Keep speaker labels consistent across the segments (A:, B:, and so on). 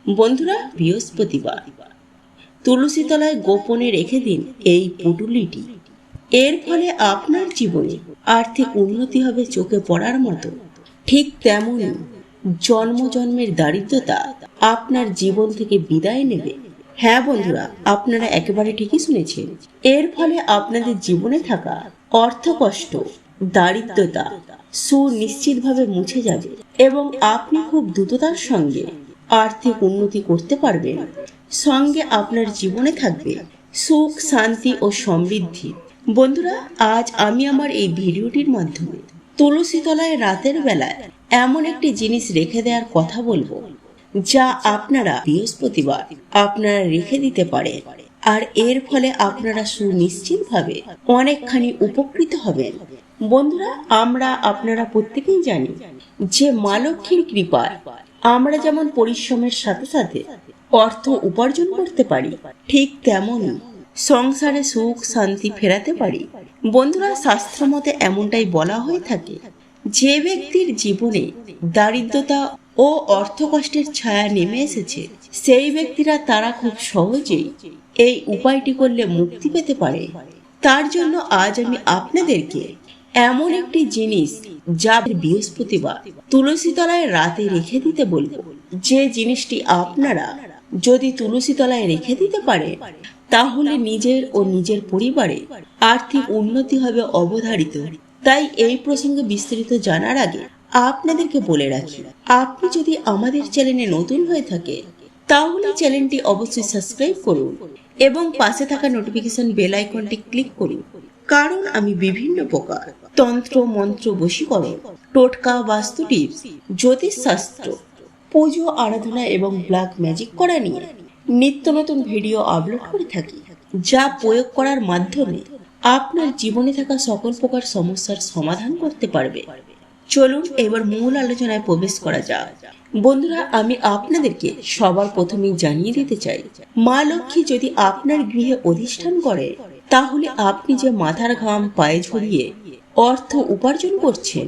A: বন্ধুরা, বৃহস্পতিবার তুলসী তলায় গোপনে রেখে দিন এই পুটুলিটি। এর ফলে আপনার জীবনে আর্থিক উন্নতি হবে চোখে পড়ার মতো। ঠিক তেমনই জন্মের দারিদ্রতা আপনার জীবন থেকে বিদায় নেবে। হ্যাঁ বন্ধুরা, আপনারা একেবারে ঠিকই শুনেছেন। এর ফলে আপনাদের জীবনে থাকা অর্থকষ্ট, দারিদ্রতা সুনিশ্চিতভাবে মুছে যাবে এবং আপনি খুব দ্রুততার সঙ্গে আর্থিক উন্নতি করতে পারবেন। সঙ্গে আপনার জীবনে থাকবে সুখ, শান্তি ও সমৃদ্ধি। বন্ধুরা, আজ আমি আমার এই ভিডিওটির মাধ্যমে তুলসী তলায় রাতের বেলায় এমন একটি জিনিস রেখে দেওয়ার কথা বলবো, যা আপনারা বৃহস্পতিবার আপনারা রেখে দিতে পারে। আর এর ফলে আপনারা সুনিশ্চিতভাবে অনেকখানি উপকৃত হবেন। বন্ধুরা, আপনারা প্রত্যেকেই জানি যে মা লক্ষ্মীর কৃপায় আমরা যেমন পরিশ্রমের সাথে সাথে অর্থ উপার্জন করতে পারি, ঠিক তেমনই সংসারে সুখ শান্তি ফেরাতে পারি। বন্ধুরা, শাস্ত্র মতে এমনটাই বলা হয়ে থাকে, যে ব্যক্তির জীবনে দারিদ্রতা ও অর্থকষ্টের ছায়া নেমে এসেছে, সেই ব্যক্তিরা তারা খুব সহজেই এই উপায়টি করলে মুক্তি পেতে পারে। তার জন্য আজ আমি আপনাদেরকে এমন একটি জিনিস, যা বৃহস্পতিবার তুলসী তলায় রাতে রেখে দিতে বলবো। যে জিনিসটি আপনারা যদি তুলসী তলায় রেখে দিতে পারে, তাহলে নিজের ও নিজের পরিবারে আর্থিক উন্নতি হবে অবধারিত। তাই এই প্রসঙ্গে বিস্তারিত জানার আগে আপনাদেরকে বলে রাখি, আপনি যদি আমাদের চ্যানেলে নতুন হয়ে থাকে, তাহলে চ্যানেলটি অবশ্যই সাবস্ক্রাইব করুন এবং পাশে থাকা নোটিফিকেশন বেল আইকনটি ক্লিক করুন। কারণ আমি বিভিন্ন প্রকার তন্ত্র, মন্ত্র, বশীকরণ, টোটকা, বাস্তু টিপস, জ্যোতিষ শাস্ত্র, পুজো, আরাধনা এবং ব্ল্যাক ম্যাজিক করা নিয়ে নিত্য নতুন ভিডিও আপলোড করে থাকি, যা প্রয়োগ করার মাধ্যমে আপনার জীবনে থাকা সকল প্রকার সমস্যার সমাধান করতে পারবে। চলুন এবার মূল আলোচনায় প্রবেশ করা যাক। বন্ধুরা, আমি আপনাদেরকে সবার প্রথমেই জানিয়ে দিতে চাই, মা লক্ষ্মী যদি আপনার গৃহে অধিষ্ঠান করে, তাহলে আপনি যে মাথার ঘাম পায়ে ঝরিয়ে অর্থ উপার্জন করছেন,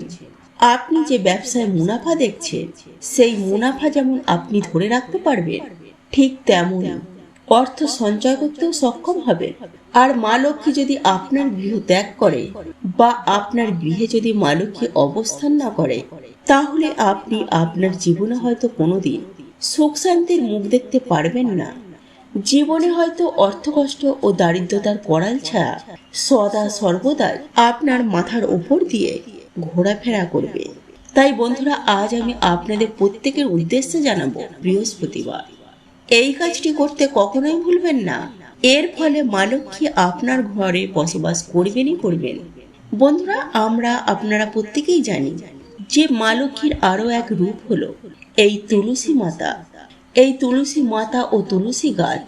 A: আপনি যে ব্যবসায় মুনাফা দেখছেন, সেই মুনাফা যেমন আপনি ধরে রাখতে পারবেন, ঠিক তেমনই অর্থ সঞ্চয় করতেও সক্ষম হবে। আর মা লক্ষ্মী যদি আপনার গৃহ ত্যাগ করে বা আপনার গৃহে যদি মা লক্ষ্মী অবস্থান না করে, তাহলে আপনি আপনার জীবনে হয়তো কোনোদিন সুখ শান্তির মুখ দেখতে পারবেন না। জীবনে হয়তো অর্থকষ্ট ও দারিদ্রতার করাল ছায়া সদা সর্বদাই আপনার মাথার উপর দিয়ে ঘোরাফেরা করবে। তাই বন্ধুরা, আজ আমি আপনাদের প্রত্যেকের উদ্দেশ্যে জানাবো, বৃহস্পতিবার এই কাজটি করতে কখনোই ভুলবেন না। এর ফলে মা লক্ষ্মী আপনার ঘরে বসবাস করবেনই করবেন। বন্ধুরা, আপনারা প্রত্যেকেই জানি যে মা লক্ষ্মীর আরো এক রূপ হলো এই তুলসী মাতা। এই তুলসী মাতা ও তুলসী গাছ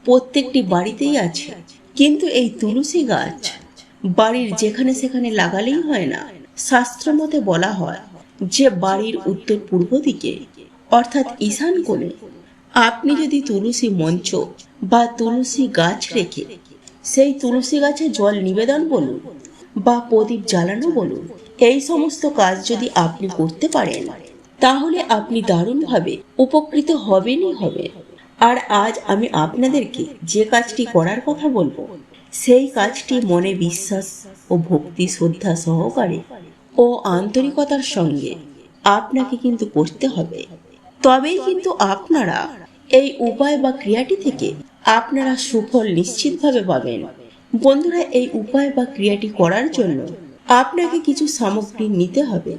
A: প্রত্যেকটি বাড়িতেই আছে, কিন্তু এই তুলসী গাছ বাড়ির যেখানে সেখানে লাগালেই হয় না। শাস্ত্র মতে বলা হয় যে বাড়ির উত্তর পূর্ব দিকে, অর্থাৎ ঈশান কোণে আপনি যদি তুলসী মঞ্চ বা তুলসী গাছ রেখে সেই তুলসী গাছে জল নিবেদন বলুন বা প্রদীপ জ্বালানো বলুন, এই সমস্ত কাজ যদি আপনি করতে পারেন, তাহলে আপনি দারুণভাবে উপকৃত হবেনই হবে। আর আজ আমি আপনাদেরকে যে কাজটি করার কথা বলবো, সেই কাজটি মনে বিশ্বাস ও ভক্তি শ্রদ্ধা সহকারে ও আন্তরিকতার সঙ্গে আপনাকে কিন্তু করতে হবে। তবেই কিন্তু আপনারা এই উপায় বা ক্রিয়াটি থেকে আপনারা সুফল নিশ্চিতভাবে পাবেন। বন্ধুরা, এই উপায় বা ক্রিয়াটি করার জন্য আপনাকে কিছু সামগ্রী নিতে হবে।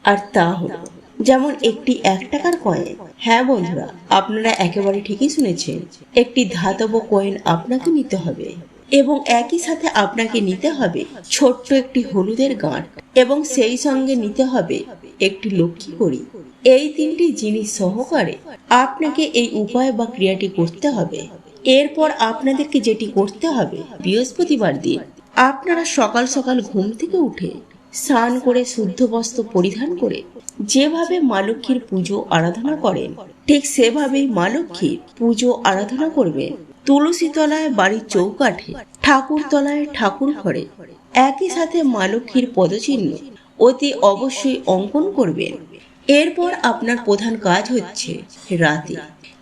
A: আর তা হলো যেমন একটি 1 টাকার কয়েন। হ্যাঁ বন্ধুরা, আপনারা একেবারে ঠিকই শুনেছেন, একটি ধাতব কয়েন আপনাকে নিতে হবে এবং একই সাথে আপনাকে নিতে হবে ছোট্ট একটি হলুদের গাঁট এবং সেই সঙ্গে নিতে হবে একটি লক্ষ্মী কড়ি। এই 3টি জিনিস সহকারে আপনাকে এই উপায় বা ক্রিয়াটি করতে হবে। এরপর আপনাদেরকে যেটি করতে হবে, বৃহস্পতিবার দিন আপনারা সকাল সকাল ঘুম থেকে উঠে স্নান করে শুদ্ধ বস্ত্র পরিধান করে যেভাবে মা লক্ষ্মীর পুজো আরাধনা করেন, ঠিক সেভাবেই মা লক্ষ্মীর পুজো আরাধনা করবেন। তুলসী তলায় বাড়ির চৌকাঠে, ঠাকুর তলায় ঠাকুর ঘরে একই সাথে মা লক্ষ্মীর পদচিহ্ন অতি অবশ্যই অঙ্কন করবেন। এরপর আপনার প্রধান কাজ হচ্ছে রাতে,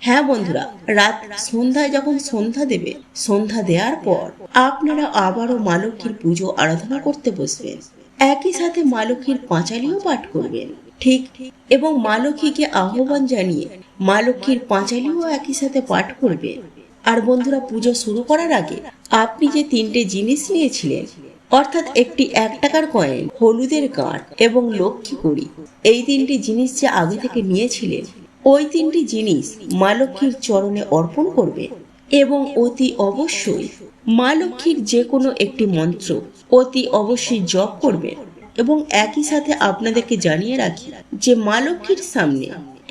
A: হ্যাঁ বন্ধুরা, রাত সন্ধ্যায় যখন সন্ধ্যা দেবে, সন্ধ্যা দেওয়ার পর আপনারা আবারও মা লক্ষ্মীর পুজো আরাধনা করতে বসবেন। একই সাথে মা লক্ষ্মীর পাঁচালিও পাঠ করবেন। ঠিক, এবং মা লক্ষ্মীকে আহ্বান জানিয়ে মা লক্ষ্মীর পাঁচালিও একই সাথে পাঠ করবেন। আর বন্ধুরা, পুজো শুরু করার আগে আপনি যে তিনটে জিনিস নিয়েছিলেন, অর্থাৎ একটি 1 টাকার কয়েন, হলুদের গাঁট এবং লক্ষ্মী কড়ি, এই তিনটি জিনিস যে আগে থেকে নিয়েছিলেন, ওই তিনটি জিনিস মা লক্ষ্মীর চরণে অর্পণ করবে এবং অতি অবশ্যই মা লক্ষ্মীর যে কোনো একটি মন্ত্র অতি অবশ্যই জপ করবেন। এবং একই সাথে আপনাদেরকে জানিয়ে রাখি যে মা লক্ষ্মীর সামনে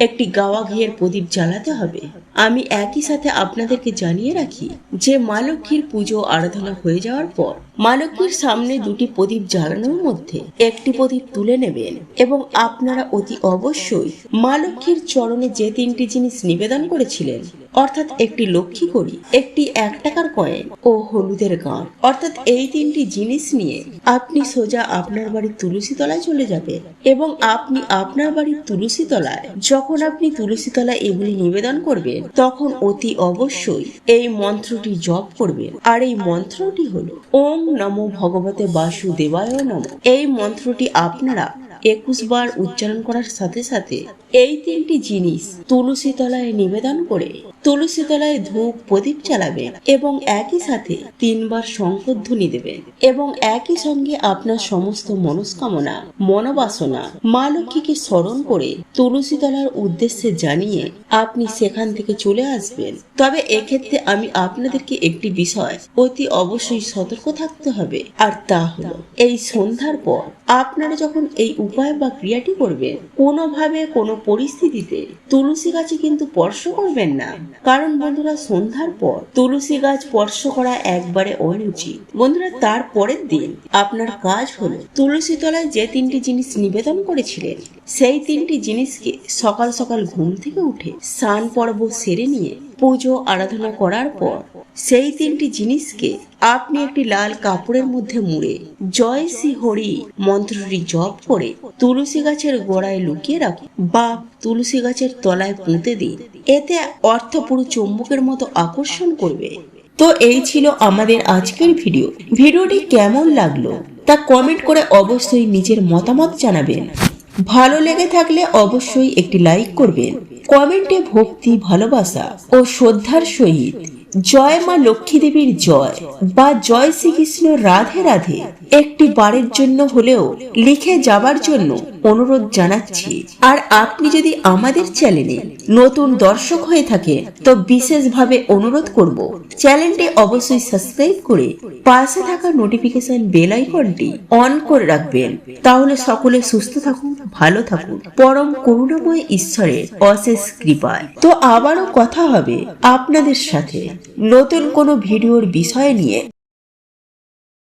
A: একটি গাওয়া ঘিয়ের প্রদীপ জ্বালাতে হবে। আমি একই সাথে আপনাদেরকে জানিয়ে রাখি যে মা লক্ষ্মীর পুজো আরাধনা হয়ে যাওয়ার পর মা লক্ষ্মীর সামনে দুটি প্রদীপ জ্বালানোর মধ্যে একটি প্রদীপ তুলে নেবেন এবং আপনারা অতি অবশ্যই মা লক্ষ্মীর চরণে যে তিনটি জিনিস নিবেদন করেছিলেন, অর্থাৎ একটি লক্ষ্মী কড়ি, একটি 1 টাকার কয়েন ও হলুদের গাঁট, অর্থাৎ এই তিনটি জিনিস নিয়ে আপনি সোজা আপনার বাড়ির তুলসী তলায় চলে যাবেন এবং আপনি আপনার বাড়ির তুলসী তলায় যখন আপনি তুলসী তলায় এগুলি নিবেদন করবেন, তখন অতি অবশ্যই এই মন্ত্রটি জপ করবেন। আর এই মন্ত্রটি হলো ওম নমো ভগবতে বাসুদেবায় নমঃ। এই মন্ত্রটি আপনারা 21 বার উচ্চারণ করার সাথে সাথে এই তিনটি জিনিস তুলসী তলায় নিবেদন করে তুলসী তলায় ধূপ প্রদীপ জ্বালাবেন এবং একই সাথে 3 বার শঙ্খধ্বনি দেবেন এবং একই সঙ্গে আপনার সমস্ত মনস্কামনা, মনোবাসনা মা লক্ষ্মীকে স্মরণ করে তুলসী তলার উদ্দেশ্যে জানিয়ে আপনি সেখান থেকে চলে আসবেন। তবে এক্ষেত্রে আমি আপনাদেরকে একটি বিষয় অতি অবশ্যই সতর্ক থাকতে হবে, আর তা হলো এই সন্ধ্যার পর আপনারা যখন এই উপায় বা ক্রিয়াটি করবেন, কোনোভাবে কোনো পরিস্থিতিতে তুলসী গাছে কিন্তু স্পর্শ করবেন না। কারণ বন্ধুরা, সন্ধ্যার পর তুলসী গাছ স্পর্শ করা একবারে অনুচিত। বন্ধুরা, তার পরের দিন আপনার কাজ হলো তুলসী তলায় যে তিনটি জিনিস নিবেদন করেছিলেন, সেই তিনটি জিনিসকে সকাল সকাল ঘুম থেকে উঠে স্নান পর্ব সেরে নিয়ে পুজো আরাধনা করার পর সেই তিনটি জিনিসকে আপনি একটি লাল কাপড়ের মধ্যে মুড়ে জয় শ্রী হরি মন্ত্রটি জপ করে তুলসী গাছের গোড়ায় লুকিয়ে রাখুন বা তুলসী গাছের তলায় পুঁতে দিন। এতে অর্থ পুরো চুম্বকের মতো আকর্ষণ করবে। তো এই ছিল আমাদের আজকের ভিডিও। ভিডিওটি কেমন লাগলো তা কমেন্ট করে অবশ্যই নিজের মতামত জানাবেন। ভালো লেগে থাকলে অবশ্যই একটি লাইক করবেন। কমেন্টে ভক্তি, ভালোবাসা ও শ্রদ্ধার সহিত জয় মা লক্ষ্মী দেবীর জয় বা জয় শ্রীকৃষ্ণ রাধে রাধে একটি বারের জন্য হলেও লিখে যাবার জন্য অনুরোধ জানাচ্ছি। আর আপনি যদি আমাদের চ্যানেলে নতুন দর্শক হয়ে থাকেন তো বিশেষভাবে অনুরোধ করব চ্যানেলটি অবশ্যই সাবস্ক্রাইব করে পাশে থাকা নোটিফিকেশন বেল আইকনটি অন করে রাখবেন। তাহলে সকলে সুস্থ থাকুন, ভালো থাকুন, পরম করুণাময় ঈশ্বরের অশেষ কৃপায়। তো আবারও কথা হবে আপনাদের সাথে নতুন কোনো ভিডিওর বিষয় নিয়ে।